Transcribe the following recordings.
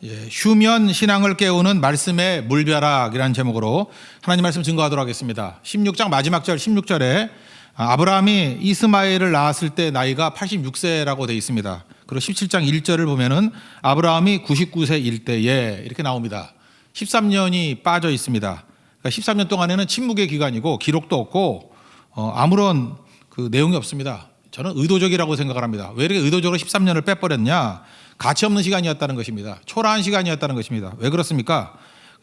휴면 신앙을 깨우는 말씀의 물벼락이라는 제목으로 하나님 말씀 증거하도록 하겠습니다. 16장 마지막 절 16절에 아브라함이 이스마엘을 낳았을 때 나이가 86세라고 되어 있습니다. 그리고 17장 1절을 보면은 아브라함이 99세일 때에 이렇게 나옵니다. 13년이 빠져 있습니다. 그러니까 13년 동안에는 침묵의 기간이고 기록도 없고 아무런 그 내용이 없습니다. 저는 의도적이라고 생각을 합니다. 왜 이렇게 의도적으로 13년을 빼버렸냐? 가치 없는 시간이었다는 것입니다. 초라한 시간이었다는 것입니다. 왜 그렇습니까?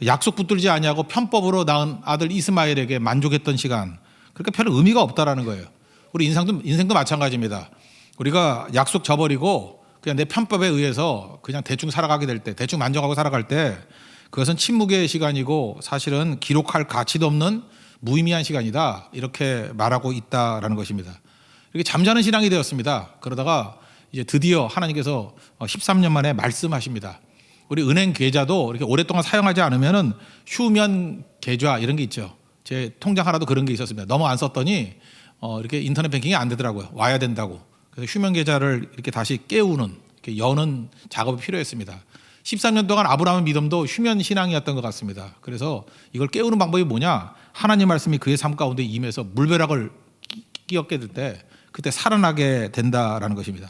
약속 붙들지 아니하고 편법으로 낳은 아들 이스마엘에게 만족했던 시간. 그러니까 별 의미가 없다라는 거예요. 우리 인생도 마찬가지입니다. 우리가 약속 저버리고 그냥 내 편법에 의해서 그냥 대충 살아가게 될 때, 대충 만족하고 살아갈 때 그것은 침묵의 시간이고 사실은 기록할 가치도 없는 무의미한 시간이다. 이렇게 말하고 있다라는 것입니다. 이렇게 잠자는 신앙이 되었습니다. 그러다가 이제 드디어 하나님께서 13년 만에 말씀하십니다. 우리 은행 계좌도 이렇게 오랫동안 사용하지 않으면은 휴면 계좌 이런 게 있죠. 제 통장 하나도 그런 게 있었습니다. 너무 안 썼더니 이렇게 인터넷 뱅킹이 안 되더라고요. 와야 된다고. 그래서 휴면 계좌를 이렇게 다시 깨우는, 이렇게 여는 작업이 필요했습니다. 13년 동안 아브라함의 믿음도 휴면 신앙이었던 것 같습니다. 그래서 이걸 깨우는 방법이 뭐냐? 하나님 말씀이 그의 삶 가운데 임해서 물벼락을 끼얹게 될 때 그때 살아나게 된다라는 것입니다.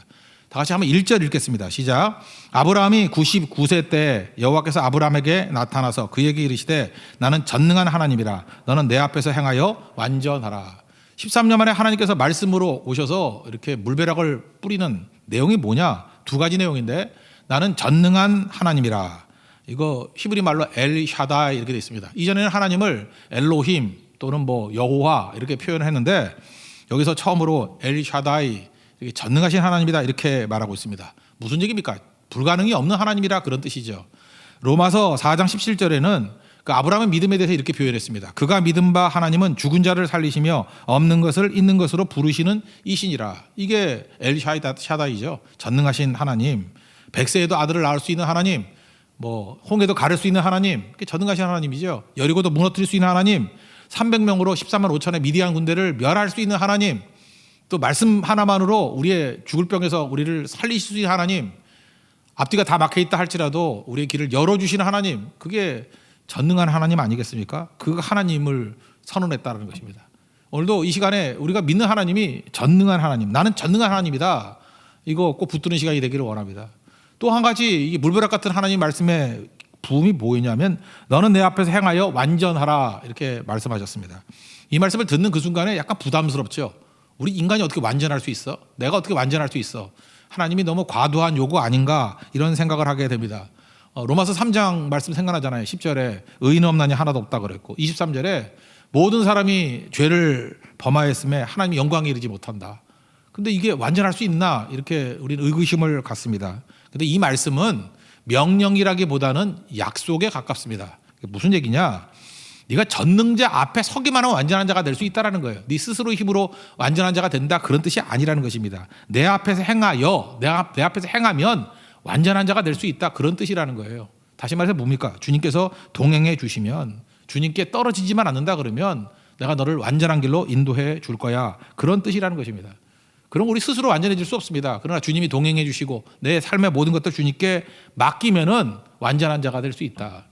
다 같이 한번 1절 읽겠습니다. 시작. 아브라함이 99세 때 여호와께서 아브라함에게 나타나서 그에게 이르시되 나는 전능한 하나님이라 너는 내 앞에서 행하여 완전하라. 13년 만에 하나님께서 말씀으로 오셔서 이렇게 물벼락을 뿌리는 내용이 뭐냐? 두 가지 내용인데 나는 전능한 하나님이라. 이거 히브리 말로 엘 샤다이 이렇게 되어 있습니다. 이전에는 하나님을 엘로힘 또는 뭐 여호와 이렇게 표현을 했는데 여기서 처음으로 엘 샤다이 전능하신 하나님이다 이렇게 말하고 있습니다. 무슨 얘기입니까? 불가능이 없는 하나님이라 그런 뜻이죠. 로마서 4장 17절에는 그 아브라함의 믿음에 대해서 이렇게 표현했습니다. 그가 믿은 바 하나님은 죽은 자를 살리시며 없는 것을 있는 것으로 부르시는 이신이라. 이게 엘 샤다이죠. 전능하신 하나님. 백세에도 아들을 낳을 수 있는 하나님, 뭐 홍해도 가를 수 있는 하나님, 전능하신 하나님이죠. 여리고도 무너뜨릴 수 있는 하나님, 300명으로 14만 5천의 미디안 군대를 멸할 수 있는 하나님, 또 말씀 하나만으로 우리의 죽을 병에서 우리를 살리실 수 있는 하나님, 앞뒤가 다 막혀 있다 할지라도 우리의 길을 열어주시는 하나님, 그게 전능한 하나님 아니겠습니까? 그 하나님을 선언했다는 것입니다. 오늘도 이 시간에 우리가 믿는 하나님이 전능한 하나님, 나는 전능한 하나님이다. 이거 꼭 붙드는 시간이 되기를 원합니다. 또 한 가지 이 물벼락 같은 하나님 말씀의 부음이 뭐냐면 너는 내 앞에서 행하여 완전하라 이렇게 말씀하셨습니다. 이 말씀을 듣는 그 순간에 약간 부담스럽죠. 우리 인간이 어떻게 완전할 수 있어? 내가 어떻게 완전할 수 있어? 하나님이 너무 과도한 요구 아닌가 이런 생각을 하게 됩니다. 로마서 3장 말씀 생각나잖아요. 10절에 의인 없나니 하나도 없다 그랬고 23절에 모든 사람이 죄를 범하였음에 하나님이 영광에 이르지 못한다. 근데 이게 완전할 수 있나? 이렇게 우리는 의구심을 갖습니다. 근데 이 말씀은 명령이라기보다는 약속에 가깝습니다. 무슨 얘기냐? 네가 전능자 앞에 서기만 하면 완전한 자가 될 수 있다는 거예요. 네 스스로 힘으로 완전한 자가 된다 그런 뜻이 아니라는 것입니다. 내 앞에서 행하여 내 앞에서 행하면 완전한 자가 될 수 있다 그런 뜻이라는 거예요. 다시 말해서 뭡니까? 주님께서 동행해 주시면 주님께 떨어지지만 않는다 그러면 내가 너를 완전한 길로 인도해 줄 거야 그런 뜻이라는 것입니다. 그럼 우리 스스로 완전해질 수 없습니다. 그러나 주님이 동행해 주시고 내 삶의 모든 것들 주님께 맡기면은 완전한 자가 될 수 있다.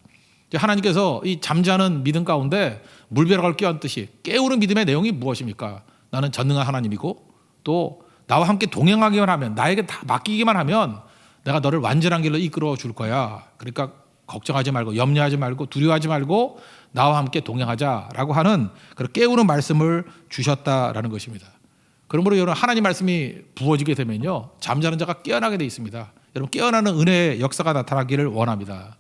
하나님께서 이 잠자는 믿음 가운데 물벼락을 끼얹듯이 깨우는 믿음의 내용이 무엇입니까? 나는 전능한 하나님이고 또 나와 함께 동행하기만 하면 나에게 다 맡기기만 하면 내가 너를 완전한 길로 이끌어 줄 거야. 그러니까 걱정하지 말고 염려하지 말고 두려워하지 말고 나와 함께 동행하자라고 하는 그런 깨우는 말씀을 주셨다라는 것입니다. 그러므로 여러분 하나님 말씀이 부어지게 되면요 잠자는 자가 깨어나게 돼 있습니다. 여러분 깨어나는 은혜의 역사가 나타나기를 원합니다.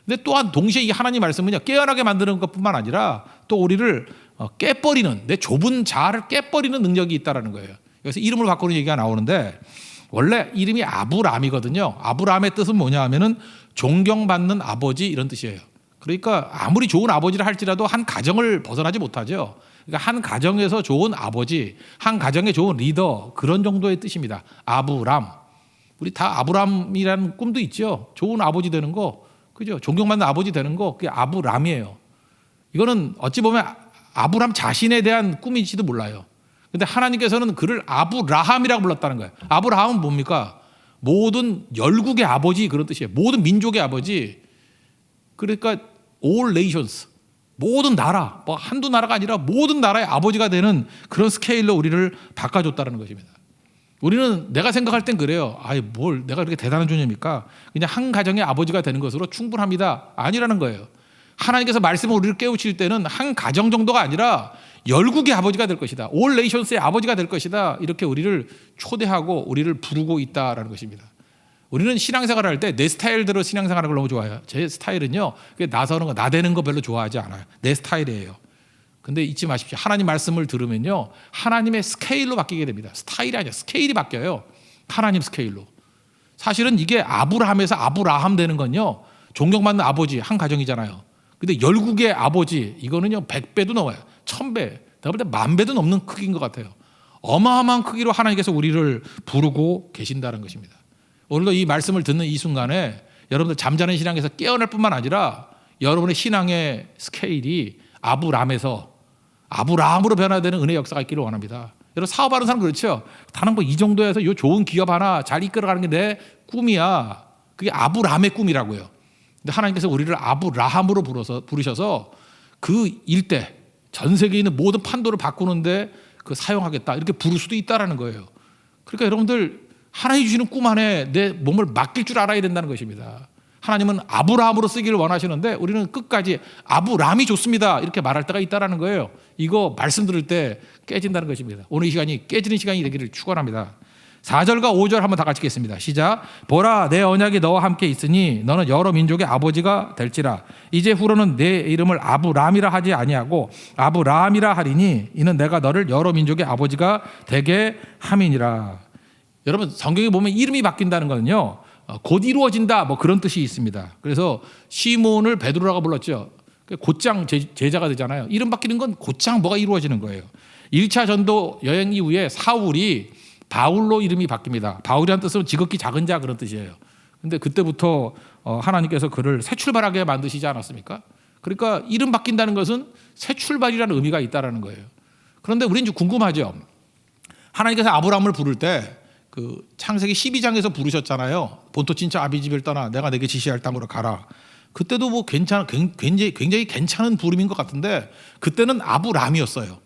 근데 또한 동시에 이 하나님 말씀은요 깨어나게 만드는 것뿐만 아니라 또 우리를 깨버리는 내 좁은 자아를 깨버리는 능력이 있다라는 거예요. 그래서 이름을 바꾸는 얘기가 나오는데 원래 이름이 아브람이거든요. 아브람의 뜻은 뭐냐 하면은 존경받는 아버지 이런 뜻이에요. 그러니까 아무리 좋은 아버지를 할지라도 한 가정을 벗어나지 못하죠. 그러니까 한 가정에서 좋은 아버지, 한 가정에 좋은 리더 그런 정도의 뜻입니다. 아브람. 우리 다 아브람이라는 꿈도 있죠. 좋은 아버지 되는 거, 그죠? 존경받는 아버지 되는 거 그게 아브람이에요. 이거는 어찌 보면 아브람 자신에 대한 꿈일지도 몰라요. 근데 하나님께서는 그를 아브라함이라고 불렀다는 거예요. 아브라함은 뭡니까? 모든 열국의 아버지 그런 뜻이에요. 모든 민족의 아버지. 그러니까 all nations, 모든 나라, 뭐 한두 나라가 아니라 모든 나라의 아버지가 되는 그런 스케일로 우리를 바꿔줬다는 것입니다. 우리는 내가 생각할 땐 그래요. 아이 뭘 내가 그렇게 대단한 존재입니까? 그냥 한 가정의 아버지가 되는 것으로 충분합니다. 아니라는 거예요. 하나님께서 말씀을 우리를 깨우칠 때는 한 가정 정도가 아니라 열국의 아버지가 될 것이다. 올 네이션스의 아버지가 될 것이다. 이렇게 우리를 초대하고 우리를 부르고 있다라는 것입니다. 우리는 신앙생활을 할 때 내 스타일대로 신앙생활을 너무 좋아해요. 제 스타일은요, 나서는 거, 나대는 거 별로 좋아하지 않아요. 내 스타일이에요. 근데 잊지 마십시오. 하나님 말씀을 들으면요, 하나님의 스케일로 바뀌게 됩니다. 스타일이 아니라 스케일이 바뀌어요. 하나님 스케일로. 사실은 이게 아브라함에서 아브라함 되는 건요, 존경받는 아버지 한 가정이잖아요. 근데 열국의 아버지, 이거는요 100배도 넘어요. 1000배, 내가 볼 때 10,000배도 넘는 크기인 것 같아요. 어마어마한 크기로 하나님께서 우리를 부르고 계신다는 것입니다. 오늘도 이 말씀을 듣는 이 순간에 여러분들 잠자는 신앙에서 깨어날 뿐만 아니라 여러분의 신앙의 스케일이 아브라함에서 아브라함으로 변화되는 은혜 역사가 있기를 원합니다. 여러분 사업하는 사람 그렇죠. 다른 거 이 정도에서 이 좋은 기업 하나 잘 이끌어가는 게 내 꿈이야. 그게 아브라함의 꿈이라고요. 근데 하나님께서 우리를 아브라함으로 부르셔서 그 일대 전 세계에 있는 모든 판도를 바꾸는데 그 사용하겠다 이렇게 부를 수도 있다라는 거예요. 그러니까 여러분들 하나님 주시는 꿈 안에 내 몸을 맡길 줄 알아야 된다는 것입니다. 하나님은 아브라함으로 쓰기를 원하시는데 우리는 끝까지 아브라함이 좋습니다 이렇게 말할 때가 있다라는 거예요. 이거 말씀 들을 때 깨진다는 것입니다. 오늘 이 시간이 깨지는 시간이 되기를 축원합니다. 4절과 5절 한번 다 같이 읽겠습니다. 시작. 보라 내 언약이 너와 함께 있으니 너는 여러 민족의 아버지가 될지라. 이제 후로는 내 이름을 아브라함이라 하지 아니하고 아브라함이라 하리니 이는 내가 너를 여러 민족의 아버지가 되게 함이니라. 여러분 성경에 보면 이름이 바뀐다는 거는요 곧 이루어진다 뭐 그런 뜻이 있습니다. 그래서 시몬을 베드로라고 불렀죠. 곧장 제자가 되잖아요. 이름 바뀌는 건 곧장 뭐가 이루어지는 거예요. 1차 전도 여행 이후에 사울이 바울로 이름이 바뀝니다. 바울이라는 뜻은 지극히 작은 자 그런 뜻이에요. 근데 그때부터 하나님께서 그를 새 출발하게 만드시지 않았습니까? 그러니까 이름 바뀐다는 것은 새 출발이라는 의미가 있다는 거예요. 그런데 우리는 좀 궁금하죠. 하나님께서 아브라함을 부를 때 그 창세기 12장에서 부르셨잖아요. 본토 친척 아비 집을 떠나 내가 내게 지시할 땅으로 가라. 그때도 뭐 굉장히 괜찮은 부름인 것 같은데 그때는 아브라함이었어요.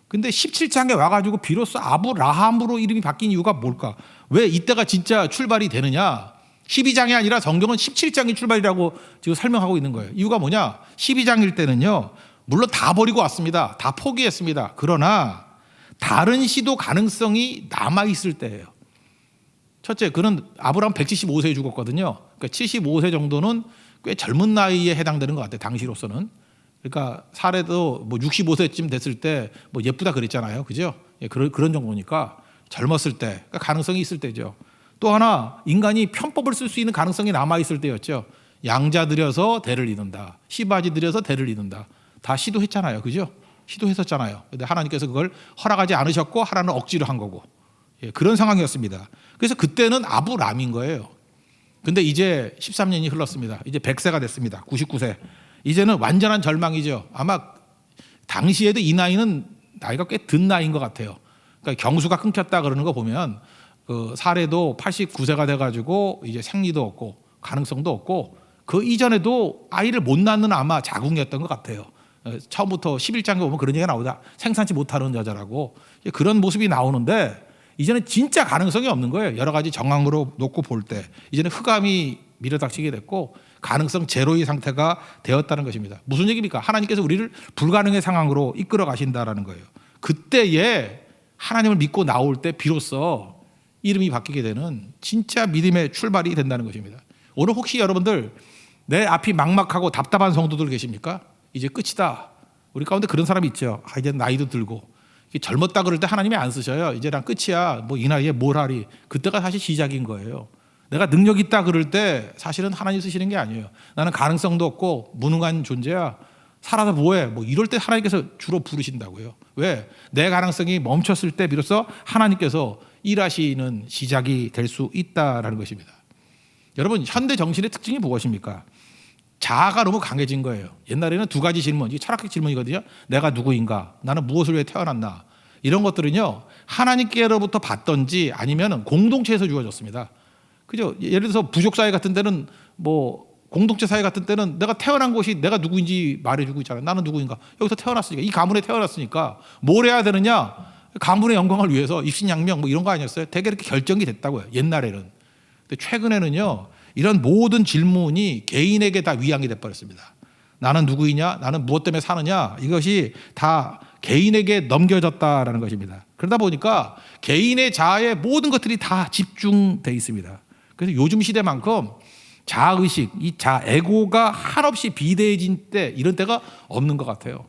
근데 17장에 와가지고 비로소 아브라함으로 이름이 바뀐 이유가 뭘까? 왜 이때가 진짜 출발이 되느냐? 12장이 아니라 성경은 17장이 출발이라고 지금 설명하고 있는 거예요. 이유가 뭐냐? 12장일 때는요, 물론 다 버리고 왔습니다. 다 포기했습니다. 그러나 다른 시도 가능성이 남아있을 때예요. 첫째, 그는 아브라함 175세에 죽었거든요. 그러니까 75세 정도는 꽤 젊은 나이에 해당되는 것 같아요. 당시로서는. 그러니까 사례도 뭐 65세쯤 됐을 때 뭐 예쁘다 그랬잖아요. 그죠? 예, 그런 정도니까 젊었을 때, 그러니까 가능성이 있을 때죠. 또 하나, 인간이 편법을 쓸 수 있는 가능성이 남아있을 때였죠. 양자 들여서 대를 이룬다. 시바지 들여서 대를 이룬다. 다 시도했잖아요. 그죠? 시도했었잖아요. 근데 하나님께서 그걸 허락하지 않으셨고 하나는 억지로 한 거고. 예, 그런 상황이었습니다. 그래서 그때는 아브라함인 거예요. 근데 이제 13년이 흘렀습니다. 이제 100세가 됐습니다. 99세. 이제는 완전한 절망이죠. 아마 당시에도 이 나이는 나이가 꽤 든 나이인 것 같아요. 그러니까 경수가 끊겼다 그러는 거 보면 그 사례도 89세가 돼가지고 이제 생리도 없고 가능성도 없고 그 이전에도 아이를 못 낳는 아마 자궁이었던 것 같아요. 처음부터 11장에 보면 그런 얘기가 나오다. 생산치 못하는 여자라고 그런 모습이 나오는데 이제는 진짜 가능성이 없는 거예요. 여러 가지 정황으로 놓고 볼 때 이제는 흑암이 밀어닥치게 됐고 가능성 제로의 상태가 되었다는 것입니다. 무슨 얘기입니까? 하나님께서 우리를 불가능의 상황으로 이끌어 가신다라는 거예요. 그때에 하나님을 믿고 나올 때 비로소 이름이 바뀌게 되는 진짜 믿음의 출발이 된다는 것입니다. 오늘 혹시 여러분들 내 앞이 막막하고 답답한 성도들 계십니까? 이제 끝이다. 우리 가운데 그런 사람이 있죠. 이제 나이도 들고 젊었다 그럴 때 하나님이 안 쓰셔요. 이제 난 끝이야. 뭐 이 나이에 뭘 하리. 그때가 사실 시작인 거예요. 내가 능력 있다 그럴 때 사실은 하나님 쓰시는 게 아니에요. 나는 가능성도 없고 무능한 존재야. 살아서 뭐해. 뭐 이럴 때 하나님께서 주로 부르신다고요. 왜? 내 가능성이 멈췄을 때 비로소 하나님께서 일하시는 시작이 될 수 있다라는 것입니다. 여러분 현대 정신의 특징이 무엇입니까? 자아가 너무 강해진 거예요. 옛날에는 두 가지 질문, 이게 철학적 질문이거든요. 내가 누구인가? 나는 무엇을 위해 태어났나? 이런 것들은요 하나님께로부터 받던지 아니면 공동체에서 주어졌습니다. 그죠? 예를 들어서 부족 사회 같은 데는 뭐 공동체 사회 같은 때는 내가 태어난 곳이 내가 누구인지 말해주고 있잖아요. 나는 누구인가? 여기서 태어났으니까, 이 가문에 태어났으니까 뭘 해야 되느냐? 가문의 영광을 위해서 입신양명 뭐 이런 거 아니었어요? 되게 이렇게 결정이 됐다고요. 옛날에는. 근데 최근에는요, 이런 모든 질문이 개인에게 다 위양이 돼버렸습니다. 나는 누구이냐? 나는 무엇 때문에 사느냐? 이것이 다 개인에게 넘겨졌다라는 것입니다. 그러다 보니까 개인의 자아의 모든 것들이 다 집중돼 있습니다. 그래서 요즘 시대만큼 자아의식, 이 에고가 한없이 비대해진 때, 이런 때가 없는 것 같아요.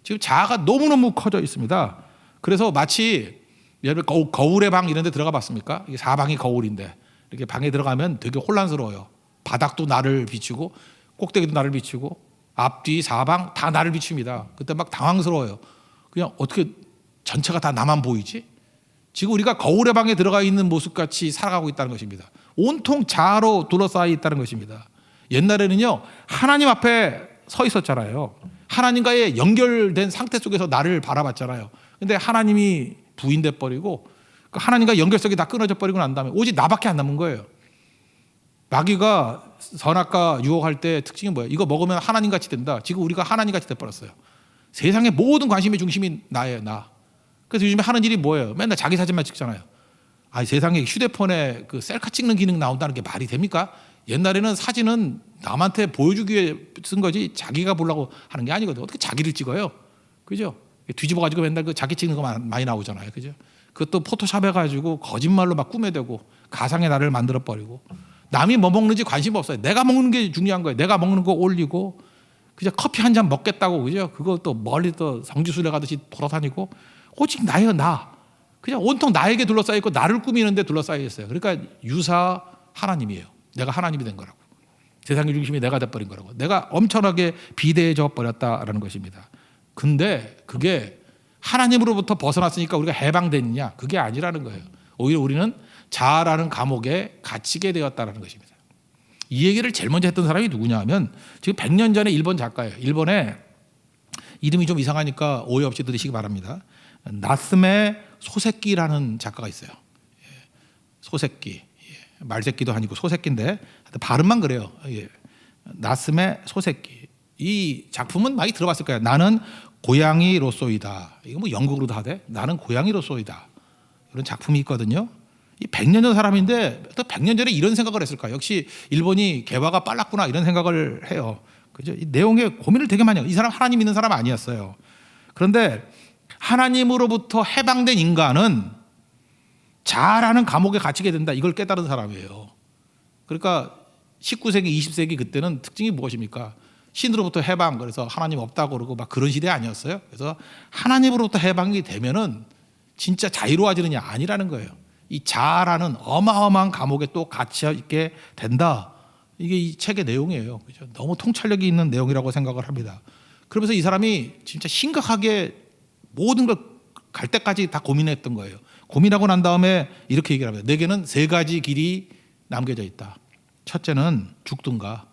지금 자아가 너무너무 커져 있습니다. 그래서 마치 예를 들어 거울의 방 이런 데 들어가 봤습니까? 이게 사방이 거울인데 이렇게 방에 들어가면 되게 혼란스러워요. 바닥도 나를 비추고 꼭대기도 나를 비추고 앞뒤 사방 다 나를 비춥니다. 그때 막 당황스러워요. 그냥 어떻게 전체가 다 나만 보이지? 지금 우리가 거울의 방에 들어가 있는 모습같이 살아가고 있다는 것입니다. 온통 자아로 둘러싸여 있다는 것입니다. 옛날에는요, 하나님 앞에 서 있었잖아요. 하나님과의 연결된 상태 속에서 나를 바라봤잖아요. 근데 하나님이 부인돼 버리고 하나님과 연결성이 다 끊어져 버리고 난 다음에 오직 나밖에 안 남은 거예요. 마귀가 선악과 유혹할 때 특징이 뭐예요? 이거 먹으면 하나님같이 된다. 지금 우리가 하나님같이 돼버렸어요. 세상의 모든 관심의 중심이 나예요. 나. 그래서 요즘에 하는 일이 뭐예요? 맨날 자기 사진만 찍잖아요. 세상에 휴대폰에 그 셀카 찍는 기능 나온다는 게 말이 됩니까? 옛날에는 사진은 남한테 보여주기 위해 쓴 거지 자기가 보려고 하는 게 아니거든요. 어떻게 자기를 찍어요? 그죠? 뒤집어가지고 맨날 그 자기 찍는 거 많이 나오잖아요. 그죠? 그것도 포토샵 해가지고 거짓말로 막 꾸며대고 가상의 나를 만들어버리고 남이 뭐 먹는지 관심 없어요. 내가 먹는 게 중요한 거예요. 내가 먹는 거 올리고 그냥 커피 한 잔 먹겠다고, 그죠? 그것도 멀리 또 성지순례 가듯이 돌아다니고 오직 나예요, 나. 그냥 온통 나에게 둘러싸여 있고 나를 꾸미는데 둘러싸여 있어요. 그러니까 유사 하나님이에요. 내가 하나님이 된 거라고. 세상의 중심이 내가 돼버린 거라고. 내가 엄청나게 비대해져 버렸다라는 것입니다. 근데 그게 하나님으로부터 벗어났으니까 우리가 해방됐느냐? 그게 아니라는 거예요. 오히려 우리는 자아라는 감옥에 갇히게 되었다는 것입니다. 이 얘기를 제일 먼저 했던 사람이 누구냐 하면 지금 100년 전에 일본 작가예요. 일본에 이름이 좀 이상하니까 오해 없이 들으시기 바랍니다. 나스메 소세끼라는 작가가 있어요. 소세끼. 말새끼도 아니고 소세끼인데 발음만 그래요. 나스메 소세끼. 이 작품은 많이 들어봤을 거예요. 나는 고양이로소이다. 이거 뭐 영국으로도 하대. 나는 고양이로소이다. 이런 작품이 있거든요. 이 100년 전 사람인데 또 100년 전에 이런 생각을 했을까? 역시 일본이 개화가 빨랐구나 이런 생각을 해요. 그죠? 이 내용에 고민을 되게 많이 해요. 이 사람 하나님 믿는 사람 아니었어요. 그런데 하나님으로부터 해방된 인간은 자아라는 감옥에 갇히게 된다. 이걸 깨달은 사람이에요. 그러니까 19세기, 20세기 그때는 특징이 무엇입니까? 신으로부터 해방, 그래서 하나님 없다고 그러고 막 그런 시대 아니었어요. 그래서 하나님으로부터 해방이 되면은 진짜 자유로워지느냐? 아니라는 거예요. 이 자아라는 어마어마한 감옥에 또 갇혀 있게 된다. 이게 이 책의 내용이에요. 그죠? 너무 통찰력이 있는 내용이라고 생각을 합니다. 그러면서 이 사람이 진짜 심각하게 모든 걸 갈 때까지 다 고민했던 거예요. 고민하고 난 다음에 이렇게 얘기를 합니다. 내게는 3가지 길이 남겨져 있다. 첫째는 죽든가,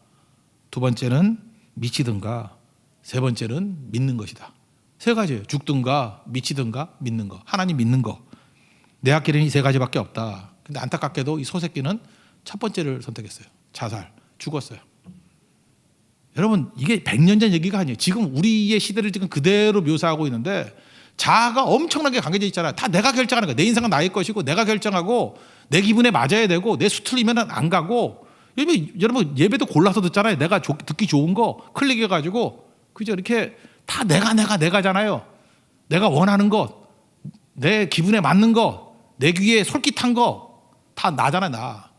두 번째는 미치든가, 세 번째는 믿는 것이다. 3가지예요. 죽든가, 미치든가, 믿는 거. 하나님 믿는 거. 내 앞길에는 이 3가지밖에 없다. 근데 안타깝게도 이 소새끼는 첫 번째를 선택했어요. 자살, 죽었어요. 여러분, 이게 100년 전 얘기가 아니에요. 지금 우리의 시대를 지금 그대로 묘사하고 있는데 자아가 엄청나게 강해져 있잖아요. 다 내가 결정하는 거예요. 내 인생은 나의 것이고 내가 결정하고 내 기분에 맞아야 되고 내 수틀리면 안 가고. 여러분 예배도 골라서 듣잖아요. 내가 듣기 좋은 거 클릭해가지고, 그죠? 이렇게 다 내가잖아요. 내가 원하는 것, 내 기분에 맞는 것, 내 귀에 솔깃한 거 다 나잖아요, 나.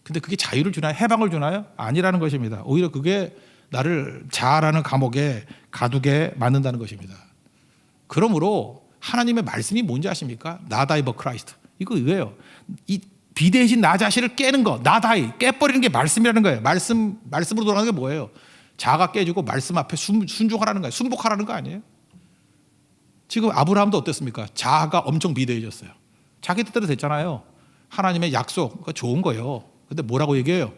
근데 그게 자유를 주나요? 해방을 주나요? 아니라는 것입니다. 오히려 그게 나를 자아라는 감옥에 가두게 만든다는 것입니다. 그러므로 하나님의 말씀이 뭔지 아십니까? 나다이버 크라이스트. 이거 이거예요. 이 비대해진 나 자신을 깨는 거, 나다이 깨버리는 게 말씀이라는 거예요. 말씀으로 돌아가는 게 뭐예요? 자아가 깨지고 말씀 앞에 순종하라는 거예요. 순복하라는 거 아니에요? 지금 아브라함도 어땠습니까? 자아가 엄청 비대해졌어요. 자기 뜻대로 됐잖아요. 하나님의 약속, 그거 좋은 거예요. 근데 뭐라고 얘기해요?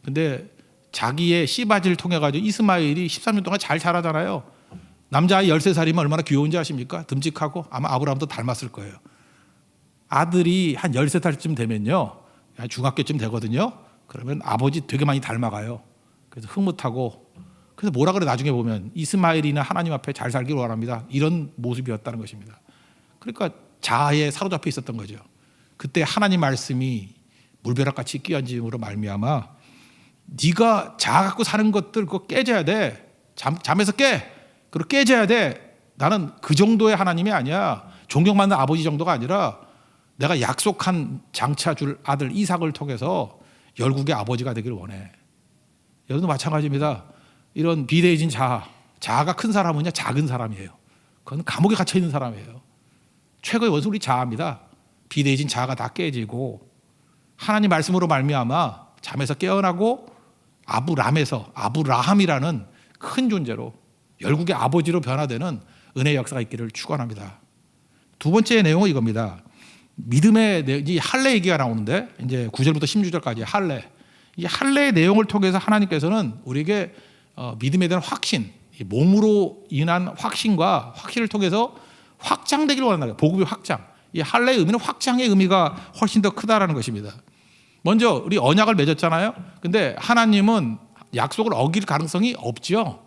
근데 자기의 씨바지를 통해 가지고 이스마엘이 13년 동안 잘 자라잖아요. 남자아이 13살이면 얼마나 귀여운지 아십니까? 듬직하고 아마 아브라함도 닮았을 거예요. 아들이 한 13살쯤 되면요, 중학교쯤 되거든요. 그러면 아버지 되게 많이 닮아가요. 그래서 흐뭇하고, 그래서 뭐라 그래 나중에 보면 이스마엘이나 하나님 앞에 잘 살기를 원합니다. 이런 모습이었다는 것입니다. 그러니까 자아에 사로잡혀 있었던 거죠. 그때 하나님 말씀이 물벼락같이 끼얹음으로 말미암아 네가 자아 갖고 사는 것들 그거 깨져야 돼. 잠에서 깨. 그리고 깨져야 돼. 나는 그 정도의 하나님이 아니야. 존경받는 아버지 정도가 아니라 내가 약속한 장차 줄 아들 이삭을 통해서 열국의 아버지가 되기를 원해. 여러분도 마찬가지입니다. 이런 비대해진 자아가 큰 사람은요 작은 사람이에요. 그건 감옥에 갇혀 있는 사람이에요. 최고의 원수 우리 자아입니다. 비대해진 자아가 다 깨지고 하나님 말씀으로 말미암아 잠에서 깨어나고 아브라함이라는 큰 존재로 열국의 아버지로 변화되는 은혜의 역사가 있기를 축원합니다. 두 번째 내용은 이겁니다. 믿음의 이 할례 얘기가 나오는데 이제 9절부터 16절까지 할례. 이 할례의 내용을 통해서 하나님께서는 우리에게 믿음에 대한 확신, 몸으로 인한 확신과 확신을 통해서 확장되기를 원한다. 복음의 확장. 이 할례의 의미는 확장의 의미가 훨씬 더 크다라는 것입니다. 먼저 우리 언약을 맺었잖아요. 근데 하나님은 약속을 어길 가능성이 없죠.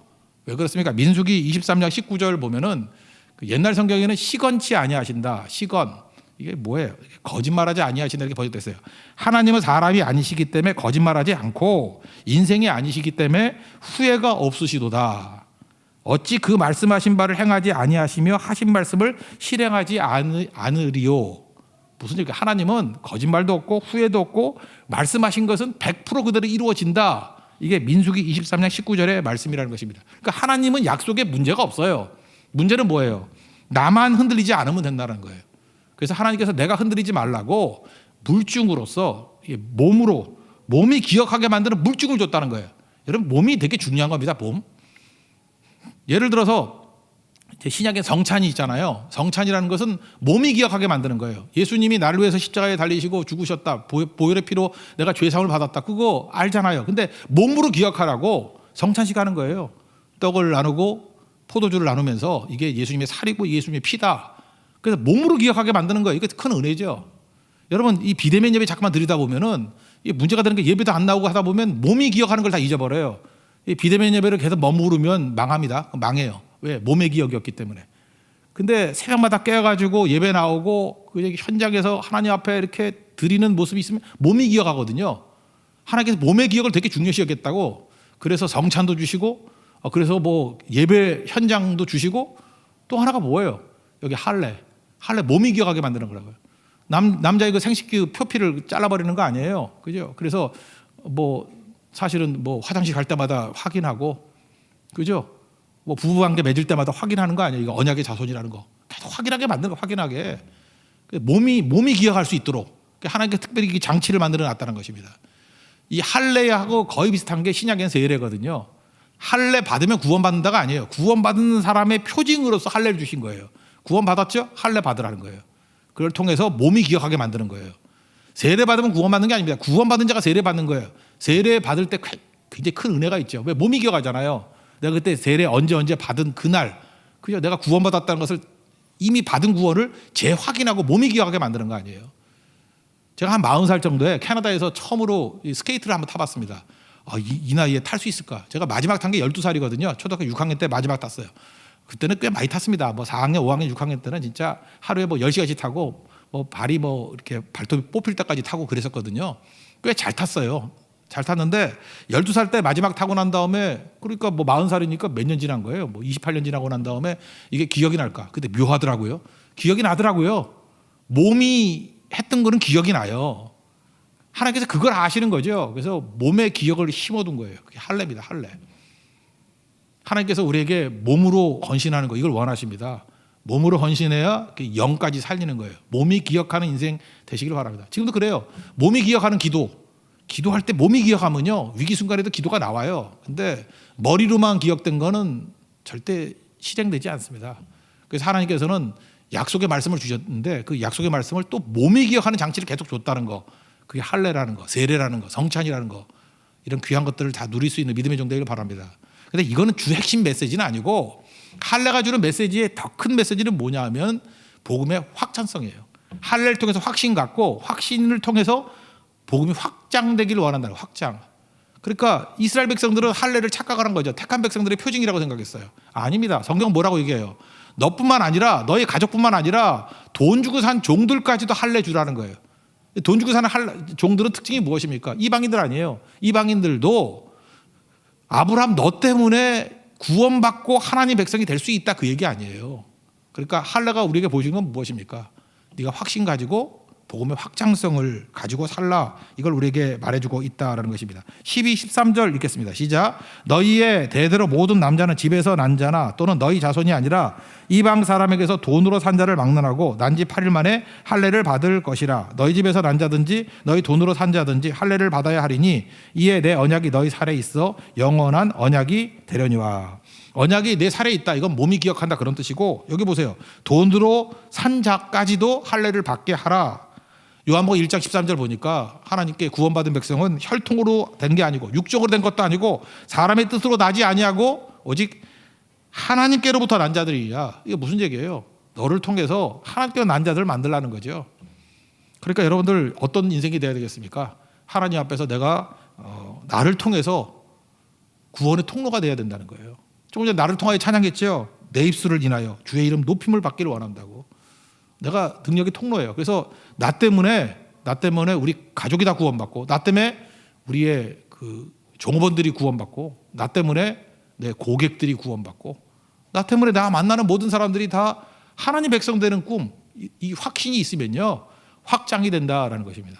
왜 그렇습니까? 민수기 23장 19절 보면은 그 옛날 성경에는 시건치 아니하신다. 시건. 이게 뭐예요? 거짓말하지 아니하신다 이렇게 번역됐어요. 하나님은 사람이 아니시기 때문에 거짓말하지 않고 인생이 아니시기 때문에 후회가 없으시도다. 어찌 그 말씀하신 바를 행하지 아니하시며 하신 말씀을 실행하지 않으리요. 무슨 얘기야? 하나님은 거짓말도 없고 후회도 없고 말씀하신 것은 100% 그대로 이루어진다. 이게 민수기 23장 19절의 말씀이라는 것입니다. 그러니까 하나님은 약속에 문제가 없어요. 문제는 뭐예요? 나만 흔들리지 않으면 된다는 거예요. 그래서 하나님께서 내가 흔들리지 말라고 물증으로서 몸이 기억하게 만드는 물증을 줬다는 거예요. 여러분 몸이 되게 중요한 겁니다. 몸. 예를 들어서 신약에 성찬이 있잖아요. 성찬이라는 것은 몸이 기억하게 만드는 거예요. 예수님이 나를 위해서 십자가에 달리시고 죽으셨다. 보혈의 피로 내가 죄사함을 받았다. 그거 알잖아요. 근데 몸으로 기억하라고 성찬식 하는 거예요. 떡을 나누고 포도주를 나누면서 이게 예수님의 살이고 예수님의 피다. 그래서 몸으로 기억하게 만드는 거예요. 이게 큰 은혜죠. 여러분 이 비대면 예배 잠깐만 드리다 보면은 이게 문제가 되는 게 예배도 안 나오고 하다 보면 몸이 기억하는 걸 다 잊어버려요. 이 비대면 예배를 계속 머무르면 망합니다. 망해요. 왜? 몸의 기억이었기 때문에. 근데 새벽마다 깨어가지고 예배 나오고 그 현장에서 하나님 앞에 이렇게 드리는 모습이 있으면 몸이 기억하거든요. 하나님께서 몸의 기억을 되게 중요시 여겼다고. 그래서 성찬도 주시고, 그래서 뭐 예배 현장도 주시고, 또 하나가 뭐예요? 여기 할례 몸이 기억하게 만드는 거라고요. 남자의 그 생식기 표피를 잘라버리는 거 아니에요. 그죠? 그래서 뭐 사실은 뭐 화장실 갈 때마다 확인하고, 그죠? 뭐 부부관계 맺을 때마다 확인하는 거 아니에요. 이거 언약의 자손이라는 거 계속 확인하게 만드는 거. 확인하게 몸이 기억할 수 있도록 하나님께 특별히 장치를 만들어 놨다는 것입니다. 이 할례하고 거의 비슷한 게 신약의 세례거든요. 할례 받으면 구원받는다가 아니에요. 구원받는 사람의 표징으로서 할례를 주신 거예요. 구원받았죠? 할례 받으라는 거예요. 그걸 통해서 몸이 기억하게 만드는 거예요. 세례 받으면 구원받는 게 아닙니다. 구원받은 자가 세례 받는 거예요. 세례 받을 때 굉장히 큰 은혜가 있죠. 왜? 몸이 기억하잖아요. 내가 그때 세례 언제 받은 그날, 그죠? 내가 구원받았다는 것을 이미 받은 구원을 재확인하고 몸이 기억하게 만드는 거 아니에요. 제가 한 40살 정도에 캐나다에서 처음으로 스케이트를 한번 타봤습니다. 이 나이에 탈 수 있을까? 제가 마지막 탄 게 12살이거든요. 초등학교 6학년 때 마지막 탔어요. 그때는 꽤 많이 탔습니다. 뭐 4학년, 5학년, 6학년 때는 진짜 하루에 뭐 10시간씩 타고 뭐 발이 뭐 이렇게 발톱이 뽑힐 때까지 타고 그랬었거든요. 꽤 잘 탔어요. 잘 탔는데 12살 때 마지막 타고 난 다음에 그러니까 뭐 40살이니까 몇 년 지난 거예요. 뭐 28년 지나고 난 다음에 이게 기억이 날까? 근데 묘하더라고요. 기억이 나더라고요. 몸이 했던 거는 기억이 나요. 하나님께서 그걸 아시는 거죠. 그래서 몸의 기억을 심어둔 거예요. 그게 할례입니다. 할례. 하나님께서 우리에게 몸으로 헌신하는 거 이걸 원하십니다. 몸으로 헌신해야 영까지 살리는 거예요. 몸이 기억하는 인생 되시길 바랍니다. 지금도 그래요. 몸이 기억하는 기도할 때 몸이 기억하면요 위기 순간에도 기도가 나와요. 근데 머리로만 기억된 거는 절대 실행되지 않습니다. 그래서 하나님께서는 약속의 말씀을 주셨는데 그 약속의 말씀을 또 몸이 기억하는 장치를 계속 줬다는 거. 그게 할례라는 거, 세례라는 거, 성찬이라는 거, 이런 귀한 것들을 다 누릴 수 있는 믿음의 종되기를 바랍니다. 근데 이거는 주 핵심 메시지는 아니고 할례가 주는 메시지의 더 큰 메시지는 뭐냐면 복음의 확장성이에요. 할례를 통해서 확신 갖고 확신을 통해서 복음이 확장되기를 원한다는 거예요. 확장. 그러니까 이스라엘 백성들은 할례를 착각을 한 거죠. 택한 백성들의 표징이라고 생각했어요. 아닙니다. 성경 뭐라고 얘기해요? 너뿐만 아니라 너희 가족뿐만 아니라 돈 주고 산 종들까지도 할례 주라는 거예요. 돈 주고 사는 종들은 특징이 무엇입니까? 이방인들 아니에요. 이방인들도 아브라함 너 때문에 구원받고 하나님 백성이 될 수 있다 그 얘기 아니에요. 그러니까 할례가 우리에게 보여주는 건 무엇입니까? 네가 확신 가지고 복음의 확장성을 가지고 살라, 이걸 우리에게 말해주고 있다라는 것입니다. 12, 13절 읽겠습니다. 시작. 너희의 대대로 모든 남자는 집에서 난 자나 또는 너희 자손이 아니라 이방 사람에게서 돈으로 산 자를 막론하고 난 지 8일 만에 할례를 받을 것이라. 너희 집에서 난 자든지 너희 돈으로 산 자든지 할례를 받아야 하리니 이에 내 언약이 너희 살에 있어 영원한 언약이 되려니와. 언약이 내 살에 있다. 이건 몸이 기억한다 그런 뜻이고, 여기 보세요. 돈으로 산 자까지도 할례를 받게 하라. 요한복음 1장 13절 보니까 하나님께 구원받은 백성은 혈통으로 된 게 아니고 육적으로 된 것도 아니고 사람의 뜻으로 나지 아니하고 오직 하나님께로부터 난 자들이야. 이게 무슨 얘기예요? 너를 통해서 하나님께로 난 자들을 만들라는 거죠. 그러니까 여러분들 어떤 인생이 돼야 되겠습니까? 하나님 앞에서 내가 나를 통해서 구원의 통로가 돼야 된다는 거예요. 조금 전에 나를 통하여 찬양했죠. 내 입술을 인하여 주의 이름 높임을 받기를 원한다고. 내가 능력의 통로예요. 그래서 나 때문에 우리 가족이 다 구원받고, 나 때문에 우리의 그 종업원들이 구원받고, 나 때문에 내 고객들이 구원받고, 나 때문에 내가 만나는 모든 사람들이 다 하나님 백성 되는 꿈, 이 확신이 있으면요 확장이 된다라는 것입니다.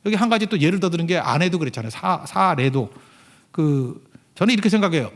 여기 한 가지 또 예를 더 드는 게 아내도 그랬잖아요. 사례도 저는 이렇게 생각해요.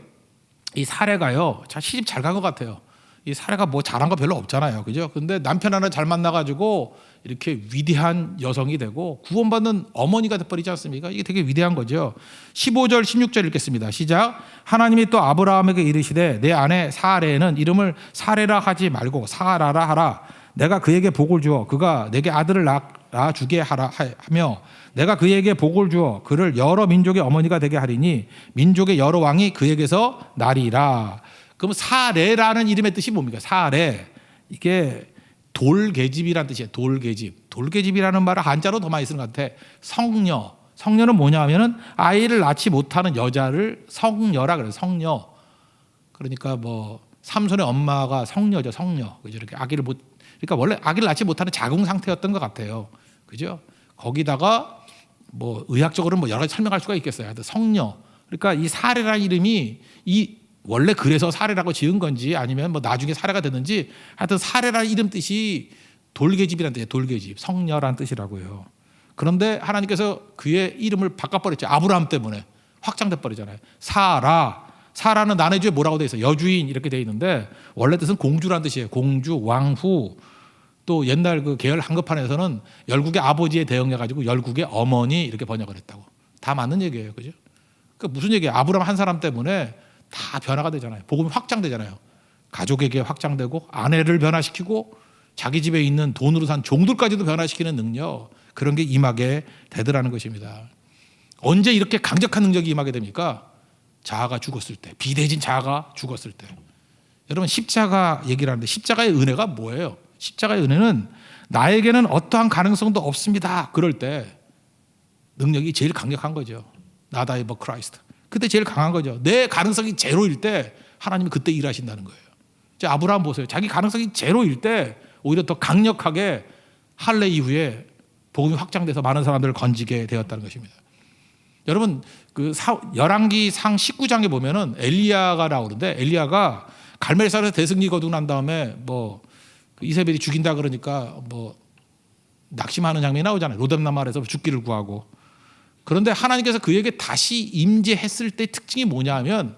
이 사례가요, 시집 잘 간 것 같아요. 이 사례가 뭐 잘한 거 별로 없잖아요, 그죠? 근데 남편 하나 잘 만나가지고 이렇게 위대한 여성이 되고 구원받는 어머니가 돼버리지 않습니까? 이게 되게 위대한 거죠. 15절 16절 읽겠습니다. 시작. 하나님이 또 아브라함에게 이르시되 내 아내 사레는 이름을 사레라 하지 말고 사라라 하라. 내가 그에게 복을 주어 그가 내게 아들을 낳아 주게 하라 하며 내가 그에게 복을 주어 그를 여러 민족의 어머니가 되게 하리니 민족의 여러 왕이 그에게서 나리라. 그럼 사레라는 이름의 뜻이 뭡니까? 사레. 이게 돌계집이라는 뜻이에요. 돌계집. 돌계집이라는 말을 한자로 더 많이 쓰는 것 같아. 성녀. 성녀는 뭐냐 하면은 아이를 낳지 못하는 여자를 성녀라 그래요. 성녀. 그러니까 뭐 삼손의 엄마가 성녀죠. 성녀. 그죠? 이렇게 그러니까 원래 아기를 낳지 못하는 자궁 상태였던 것 같아요. 그죠? 거기다가 뭐 의학적으로는 뭐 여러 가지 설명할 수가 있겠어요. 하여튼 성녀. 그러니까 이 사레라는 이름이 원래 그래서 사례라고 지은 건지 아니면 뭐 나중에 사례가 됐는지, 하여튼 사례라는 이름 뜻이 돌계집이라는 뜻이에요. 돌계집, 성녀라는 뜻이라고요. 그런데 하나님께서 그의 이름을 바꿔버렸죠. 아브라함 때문에 확장돼 버리잖아요. 사라는 난해주에 뭐라고 돼 있어요? 여주인 이렇게 돼 있는데 원래 뜻은 공주라는 뜻이에요. 공주, 왕후. 또 옛날 그 계열 한글판에서는 열국의 아버지에 대응해 가지고 열국의 어머니 이렇게 번역을 했다고. 다 맞는 얘기예요, 그죠? 그러니까 무슨 얘기예요? 아브라함 한 사람 때문에 다 변화가 되잖아요. 복음이 확장되잖아요. 가족에게 확장되고 아내를 변화시키고 자기 집에 있는 돈으로 산 종들까지도 변화시키는 능력, 그런 게 임하게 되더라는 것입니다. 언제 이렇게 강력한 능력이 임하게 됩니까? 자아가 죽었을 때, 비대해진 자아가 죽었을 때. 여러분 십자가 얘기를 하는데 십자가의 은혜가 뭐예요? 십자가의 은혜는 나에게는 어떠한 가능성도 없습니다. 그럴 때 능력이 제일 강력한 거죠. Not I but Christ. 그때 제일 강한 거죠. 내 가능성이 제로일 때 하나님이 그때 일하신다는 거예요. 아브라함 보세요. 자기 가능성이 제로일 때 오히려 더 강력하게 할례 이후에 복음이 확장돼서 많은 사람들을 건지게 되었다는 것입니다. 여러분 열왕기상 19장에 보면은 엘리야가 나오는데, 엘리야가 갈멜산에서 대승리 거두고 난 다음에 뭐 이세벨이 죽인다 그러니까 뭐 낙심하는 장면이 나오잖아요. 로뎀나말에서 죽기를 구하고. 그런데 하나님께서 그에게 다시 임재했을 때 특징이 뭐냐 하면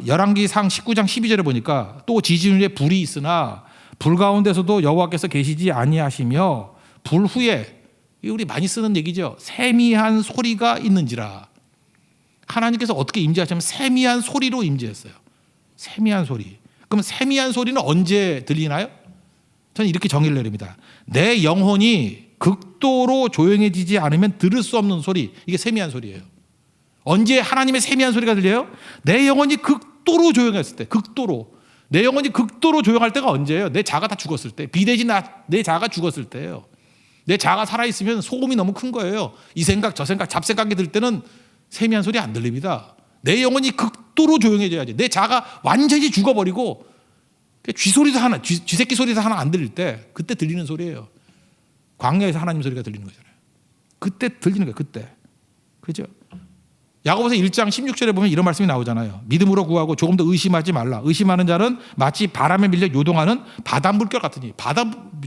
열왕기상 19장 12절에 보니까 또 지진 후에 불이 있으나 불 가운데서도 여호와께서 계시지 아니하시며 불 후에, 우리 많이 쓰는 얘기죠. 세미한 소리가 있는지라. 하나님께서 어떻게 임재하시냐면 세미한 소리로 임재했어요. 세미한 소리. 그럼 세미한 소리는 언제 들리나요? 저는 이렇게 정의를 내립니다. 내 영혼이 극도로 조용해지지 않으면 들을 수 없는 소리, 이게 세미한 소리예요. 언제 하나님의 세미한 소리가 들려요? 내 영혼이 극도로 조용했을 때. 극도로. 내 영혼이 극도로 조용할 때가 언제예요? 내 자아가 다 죽었을 때. 비대해진 내 자아가 죽었을 때예요. 내 자아가 살아있으면 소음이 너무 큰 거예요. 이 생각 저 생각 잡생각이 들 때는 세미한 소리 안 들립니다. 내 영혼이 극도로 조용해져야지. 내 자아가 완전히 죽어버리고 쥐소리도 하나, 쥐새끼 소리도 하나 안 들릴 때 그때 들리는 소리예요. 광야에서 하나님 소리가 들리는 거잖아요. 그때 들리는 거예요. 그때. 그죠? 야고보서 1장 16절에 보면 이런 말씀이 나오잖아요. 믿음으로 구하고 조금 더 의심하지 말라. 의심하는 자는 마치 바람에 밀려 요동하는 바닷물결 같으니.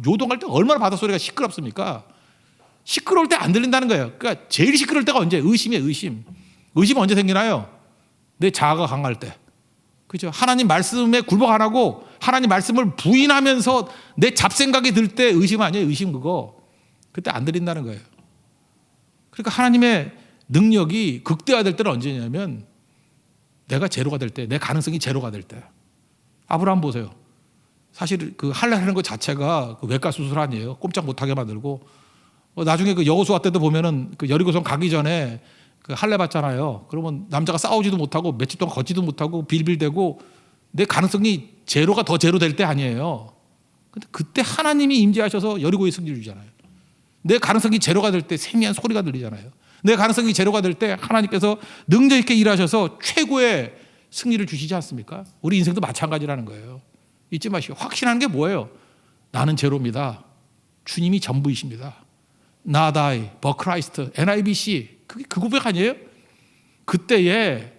요동할 때 얼마나 바닷소리가 시끄럽습니까? 시끄러울 때 안 들린다는 거예요. 그러니까 제일 시끄러울 때가 언제? 의심이에요. 의심. 의심은 언제 생기나요? 내 자아가 강할 때. 그죠? 하나님 말씀에 굴복 안 하고 하나님 말씀을 부인하면서 내 잡생각이 들 때 의심 아니에요. 의심 그거. 그때 안 들린다는 거예요. 그러니까 하나님의 능력이 극대화될 때는 언제냐면 내가 제로가 될 때, 내 가능성이 제로가 될 때. 아브라함 보세요. 사실 그 할례하는 것 자체가 그 외과 수술 아니에요. 꼼짝 못하게 만들고 나중에 그 여호수아 때도 보면은 그 여리고성 가기 전에 그 할례 받잖아요. 그러면 남자가 싸우지도 못하고 며칠 동안 걷지도 못하고 빌빌대고 내 가능성이 제로가 더 제로 될 때 아니에요. 근데 그때 하나님이 임재하셔서 여리고에 승리를 주잖아요. 내 가능성이 제로가 될 때 세미한 소리가 들리잖아요. 내 가능성이 제로가 될 때 하나님께서 능력 있게 일하셔서 최고의 승리를 주시지 않습니까? 우리 인생도 마찬가지라는 거예요. 잊지 마시고 확신하는 게 뭐예요? 나는 제로입니다. 주님이 전부이십니다. Not I, but Christ, NIBC. 그게 그 고백 아니에요? 그때에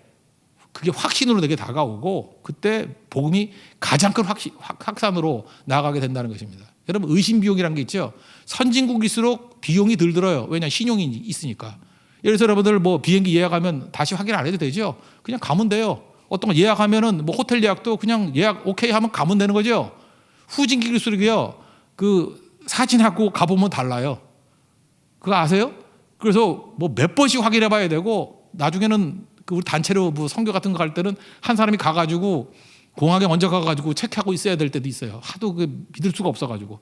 그게 확신으로 내게 다가오고 그때 복음이 가장 큰 확산으로 나아가게 된다는 것입니다. 여러분 의심 비용이라는 게 있죠. 선진국일수록 비용이 덜 들어요. 왜냐 신용이 있으니까. 예를 들어서 여러분들 뭐 비행기 예약하면 다시 확인 안 해도 되죠. 그냥 가면 돼요. 어떤 거 예약하면은 뭐 호텔 예약도 그냥 예약 오케이 하면 가면 되는 거죠. 후진국일수록요 그 사진하고 가보면 달라요. 그거 아세요? 그래서 뭐 몇 번씩 확인해 봐야 되고 나중에는 그 우리 단체로 뭐 선교 같은 거 갈 때는 한 사람이 가가지고 공항에 먼저 가가지고 체크하고 있어야 될 때도 있어요. 하도 그 믿을 수가 없어가지고.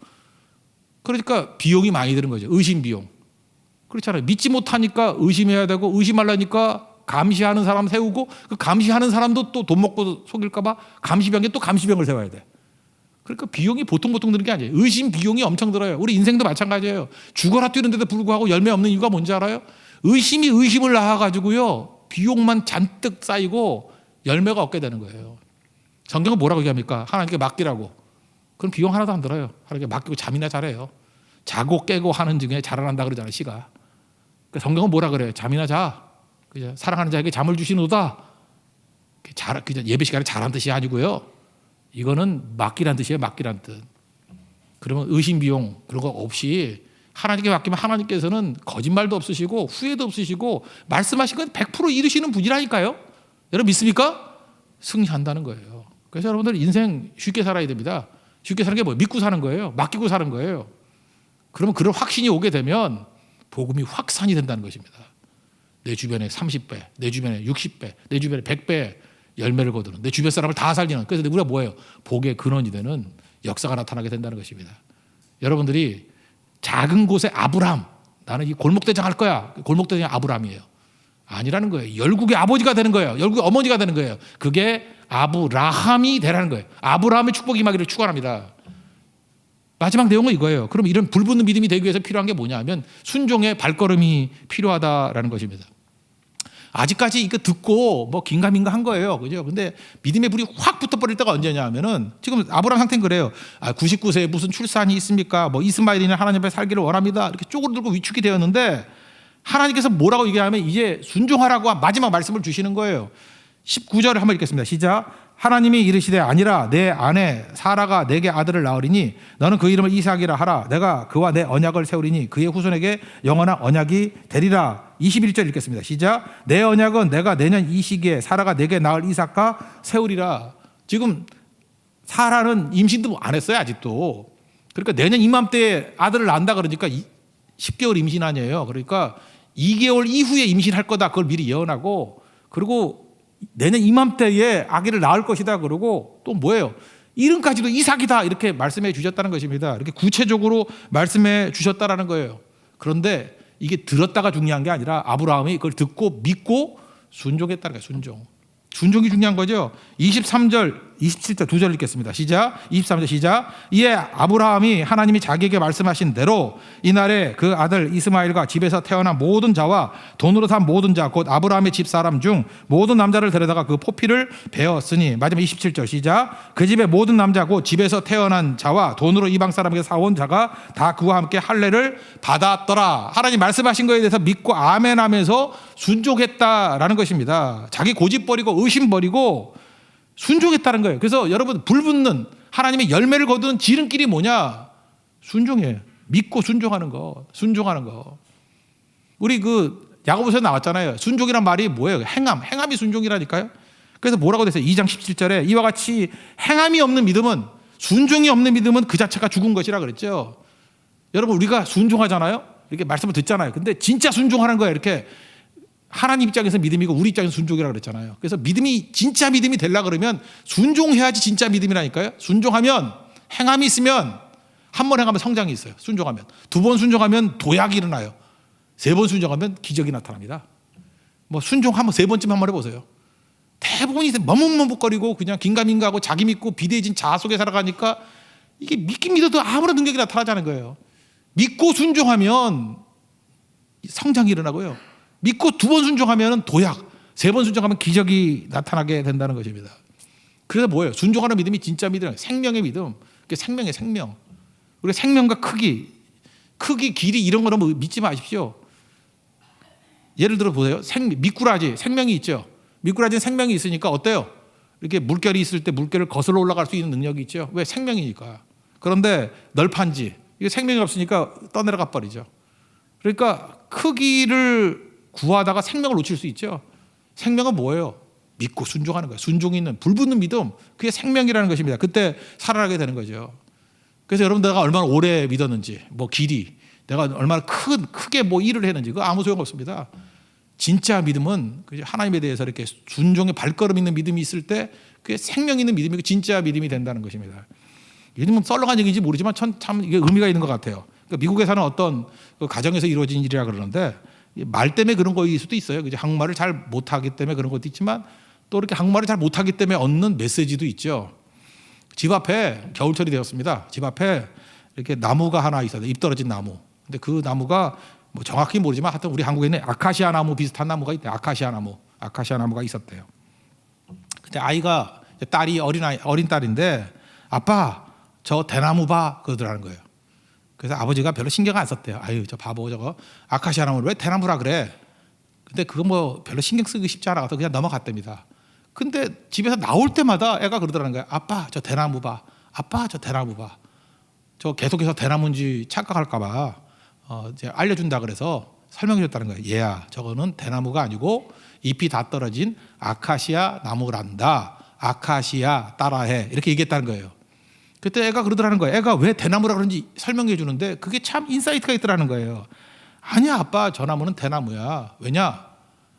그러니까 비용이 많이 드는 거죠. 의심 비용. 그렇잖아요. 믿지 못하니까 의심해야 되고 의심하려니까 감시하는 사람 세우고 그 감시하는 사람도 또 돈 먹고 속일까봐 감시병에 또 감시병을 세워야 돼. 그러니까 비용이 보통 드는 게 아니에요. 의심 비용이 엄청 들어요. 우리 인생도 마찬가지예요. 죽어라 뛰는데도 불구하고 열매 없는 이유가 뭔지 알아요? 의심이 의심을 낳아가지고요. 비용만 잔뜩 쌓이고 열매가 없게 되는 거예요. 성경은 뭐라고 얘기합니까? 하나님께 맡기라고. 그럼 비용 하나도 안 들어요. 하나님께 맡기고 잠이나 잘해요. 자고 깨고 하는 중에 자라난다 그러잖아요. 시가. 그러니까 성경은 뭐라 그래요? 잠이나 자. 그죠? 사랑하는 자에게 잠을 주시노다. 예배 시간에 자란 뜻이 아니고요. 이거는 맡기란 뜻이에요. 맡기란 뜻. 그러면 의심 비용 그런 거 없이 하나님께 맡기면 하나님께서는 거짓말도 없으시고 후회도 없으시고 말씀하신 건 100% 이루시는 분이라니까요. 여러분 믿습니까? 승리한다는 거예요. 그래서 여러분들 인생 쉽게 살아야 됩니다. 쉽게 사는 게 뭐예요? 믿고 사는 거예요. 맡기고 사는 거예요. 그러면 그런 확신이 오게 되면 복음이 확산이 된다는 것입니다. 내 주변에 30배, 내 주변에 60배, 내 주변에 100배 열매를 거두는 내 주변 사람을 다 살리는 그래서 우리가 뭐예요? 복의 근원이 되는 역사가 나타나게 된다는 것입니다. 여러분들이 작은 곳에 아브람 나는 이 골목대장 할 거야. 골목대장이 아브람이에요. 아니라는 거예요. 열국의 아버지가 되는 거예요. 열국의 어머니가 되는 거예요. 그게 아브라함이 되라는 거예요. 아브라함의 축복이 임하기를 축원합니다. 마지막 내용은 이거예요. 그럼 이런 불붙는 믿음이 되기 위해서 필요한 게 뭐냐면 순종의 발걸음이 필요하다라는 것입니다. 아직까지 이거 듣고 뭐 긴가민가 한 거예요. 그죠? 근데 믿음의 불이 확 붙어버릴 때가 언제냐 하면은 지금 아브라함 상태는 그래요. 99세에 무슨 출산이 있습니까? 뭐 이스마엘이는 하나님 앞에 살기를 원합니다. 이렇게 쪼그들고 위축이 되었는데 하나님께서 뭐라고 얘기하면 이제 순종하라고 마지막 말씀을 주시는 거예요. 19절을 한번 읽겠습니다. 시작. 하나님이 이르시되 아니라 내 아내 사라가 내게 아들을 낳으리니 너는 그 이름을 이삭이라 하라. 내가 그와 내 언약을 세우리니 그의 후손에게 영원한 언약이 되리라. 21절 읽겠습니다. 시작. 내 언약은 내가 내년 이 시기에 사라가 내게 낳을 이삭과 세우리라. 지금 사라는 임신도 안 했어요. 아직도. 그러니까 내년 이맘때에 아들을 낳는다 그러니까 10개월 임신 아니에요. 그러니까 2개월 이후에 임신할 거다. 그걸 미리 예언하고 그리고 내년 이맘때에 아기를 낳을 것이다 그러고 또 뭐예요? 이름까지도 이삭이다 이렇게 말씀해 주셨다는 것입니다. 이렇게 구체적으로 말씀해 주셨다라는 거예요. 그런데 이게 들었다가 중요한 게 아니라 아브라함이 그걸 듣고 믿고 순종했다는 거예요. 순종이 중요한 거죠. 23절 27절 2절 읽겠습니다. 시작. 23절 시작. 이에 아브라함이 하나님이 자기에게 말씀하신 대로 이날에 그 아들 이스마엘과 집에서 태어난 모든 자와 돈으로 산 모든 자 곧 아브라함의 집 사람 중 모든 남자를 데려다가 그 포피를 베었으니. 마지막 27절 시작. 그 집의 모든 남자 곧 집에서 태어난 자와 돈으로 이방 사람에게 사온 자가 다 그와 함께 할례를 받았더라. 하나님 말씀하신 거에 대해서 믿고 아멘하면서 순종했다라는 것입니다. 자기 고집 버리고 의심 버리고 순종했다는 거예요. 그래서 여러분, 불붙는 하나님의 열매를 거두는 지름길이 뭐냐? 순종이에요. 믿고 순종하는 거. 순종하는 거. 우리 그 야고보서에 나왔잖아요. 순종이란 말이 뭐예요? 행함이 순종이라니까요. 그래서 뭐라고 됐어요? 2장 17절에 이와 같이 행함이 없는 믿음은, 순종이 없는 믿음은 그 자체가 죽은 것이라 그랬죠. 여러분, 우리가 순종하잖아요. 이렇게 말씀을 듣잖아요. 근데 진짜 순종하는 거예요. 이렇게 하나님 입장에서 믿음이고 우리 입장에서 순종이라고 그랬잖아요. 그래서 믿음이 진짜 믿음이 되려 그러면 순종해야지 진짜 믿음이라니까요. 순종하면, 행함이 있으면, 한 번 행하면 성장이 있어요. 순종하면. 2번 순종하면 도약이 일어나요. 3번 순종하면 기적이 나타납니다. 뭐 순종 한번 3번쯤 한번 해보세요. 대부분이 머뭇머뭇거리고 그냥 긴가민가하고 자기 믿고 비대해진 자아 속에 살아가니까 이게 믿긴 믿어도 아무런 능력이 나타나지 않은 거예요. 믿고 순종하면 성장이 일어나고요. 믿고 2번 순종하면 도약, 3번 순종하면 기적이 나타나게 된다는 것입니다. 그래서 뭐예요? 순종하는 믿음이 진짜 믿음이에요. 생명의 믿음. 그게 생명의 생명. 우리가 생명과 크기, 길이 이런 거 너무 믿지 마십시오. 예를 들어 보세요. 미꾸라지, 생명이 있죠. 미꾸라지는 생명이 있으니까 어때요? 이렇게 물결이 있을 때 물결을 거슬러 올라갈 수 있는 능력이 있죠. 왜? 생명이니까. 그런데 널판지, 이게 생명이 없으니까 떠내려가 버리죠. 그러니까 크기를 구하다가 생명을 놓칠 수 있죠. 생명은 뭐예요? 믿고 순종하는 거예요. 순종이 있는 불붙는 믿음, 그게 생명이라는 것입니다. 그때 살아나게 되는 거죠. 그래서 여러분, 내가 얼마나 오래 믿었는지, 뭐 길이, 내가 얼마나 크게 뭐 일을 했는지 그거 아무 소용 없습니다. 진짜 믿음은 하나님에 대해서 이렇게 순종의 발걸음 있는 믿음이 있을 때 그게 생명 있는 믿음이고 진짜 믿음이 된다는 것입니다. 이게 썰렁한 얘기인지 모르지만 참 이게 의미가 있는 것 같아요. 그러니까 미국에 사는 어떤 그 가정에서 이루어진 일이라 그러는데, 말 때문에 그런 거일 수도 있어요. 한국말을 잘 못하기 때문에 그런 것도 있지만, 또 이렇게 한국말을 잘 못하기 때문에 얻는 메시지도 있죠. 집 앞에 겨울철이 되었습니다. 집 앞에 이렇게 나무가 하나 있어요. 잎 떨어진 나무. 근데 그 나무가 뭐 정확히 모르지만 하여튼 우리 한국에 있는 아카시아 나무 비슷한 나무가 있대요. 아카시아 나무가 있었대요. 근데 아이가, 딸이 어린 딸인데, 아빠 저 대나무 봐 그러더라는 거예요. 그래서 아버지가 별로 신경 안 썼대요. 아유, 저 바보, 저거 아카시아 나무를 왜 대나무라 그래? 근데 그거 뭐 별로 신경 쓰기 쉽지 않아서 그냥 넘어갔답니다. 근데 집에서 나올 때마다 애가 그러더라는 거예요. 아빠 저 대나무 봐. 아빠 저 대나무 봐. 저 계속해서 대나무인지 착각할까 봐 이제 알려준다 그래서 설명해 줬다는 거예요. 얘야, 저거는 대나무가 아니고 잎이 다 떨어진 아카시아 나무란다. 아카시아 따라해. 이렇게 얘기했다는 거예요. 그때 애가 그러더라는 거예요. 애가 왜 대나무라 그런지 설명해 주는데 그게 참 인사이트가 있더라는 거예요. 아니야, 아빠 저 나무는 대나무야. 왜냐?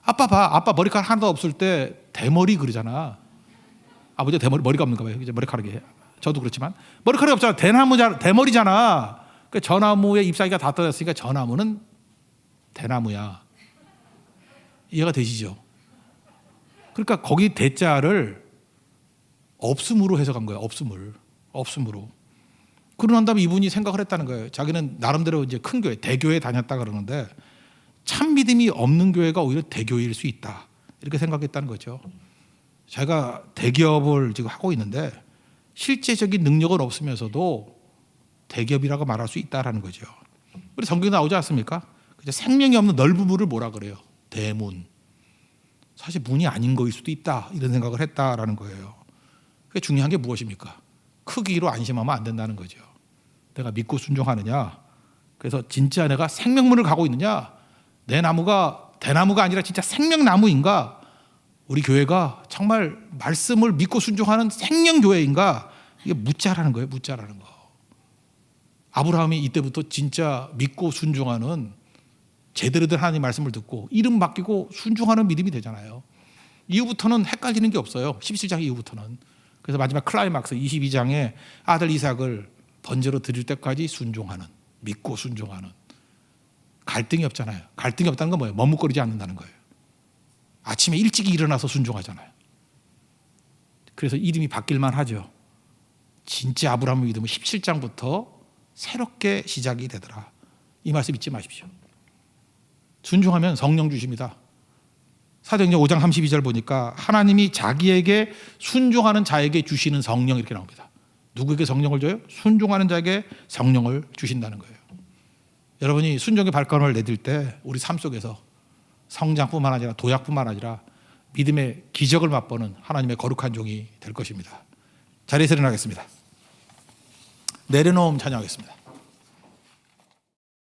아빠 봐. 아빠 머리카락 하나도 없을 때 대머리 그러잖아. 아버지가 머리가 없는가 봐요. 이제 머리카락이. 저도 그렇지만 머리카락이 없잖아. 대머리잖아. 그러니까 저 나무에 잎사귀가 다 떨어졌으니까 저 나무는 대나무야. 이해가 되시죠? 그러니까 거기 대자를 없음으로 해석한 거예요. 없음으로. 그러고 난 다음에 이분이 생각을 했다는 거예요. 자기는 나름대로 이제 큰 교회, 대교회 다녔다 그러는데 참 믿음이 없는 교회가 오히려 대교회일 수 있다. 이렇게 생각했다는 거죠. 제가 대기업을 지금 하고 있는데 실제적인 능력은 없으면서도 대기업이라고 말할 수 있다라는 거죠. 우리 성경에 나오지 않습니까? 생명이 없는 넓은 문을 뭐라 그래요? 대문. 사실 문이 아닌 거일 수도 있다. 이런 생각을 했다라는 거예요. 그게 중요한 게 무엇입니까? 크기로 안심하면 안 된다는 거죠. 내가 믿고 순종하느냐? 그래서 진짜 내가 생명문을 가고 있느냐? 내 나무가 대나무가 아니라 진짜 생명나무인가? 우리 교회가 정말 말씀을 믿고 순종하는 생명교회인가? 이게 묻자라는 거예요. 묻자라는 거. 아브라함이 이때부터 진짜 믿고 순종하는, 제대로 된 하나님 말씀을 듣고 이름 맡기고 순종하는 믿음이 되잖아요. 이후부터는 헷갈리는 게 없어요. 17장 이후부터는. 그래서 마지막 클라이막스 22장에 아들 이삭을 번제로 드릴 때까지 순종하는, 믿고 순종하는. 갈등이 없잖아요. 갈등이 없다는 건 뭐예요? 머뭇거리지 않는다는 거예요. 아침에 일찍 일어나서 순종하잖아요. 그래서 이름이 바뀔만 하죠. 진짜 아브라함을 믿으면 17장부터 새롭게 시작이 되더라. 이 말씀 잊지 마십시오. 순종하면 성령 주십니다. 사도행전 5장 32절 보니까 하나님이 자기에게 순종하는 자에게 주시는 성령 이렇게 나옵니다. 누구에게 성령을 줘요? 순종하는 자에게 성령을 주신다는 거예요. 여러분이 순종의 발걸음을 내딜 때 우리 삶 속에서 성장뿐만 아니라 도약뿐만 아니라 믿음의 기적을 맛보는 하나님의 거룩한 종이 될 것입니다. 자리에서 일어나겠습니다. 내려놓음 찬양하겠습니다.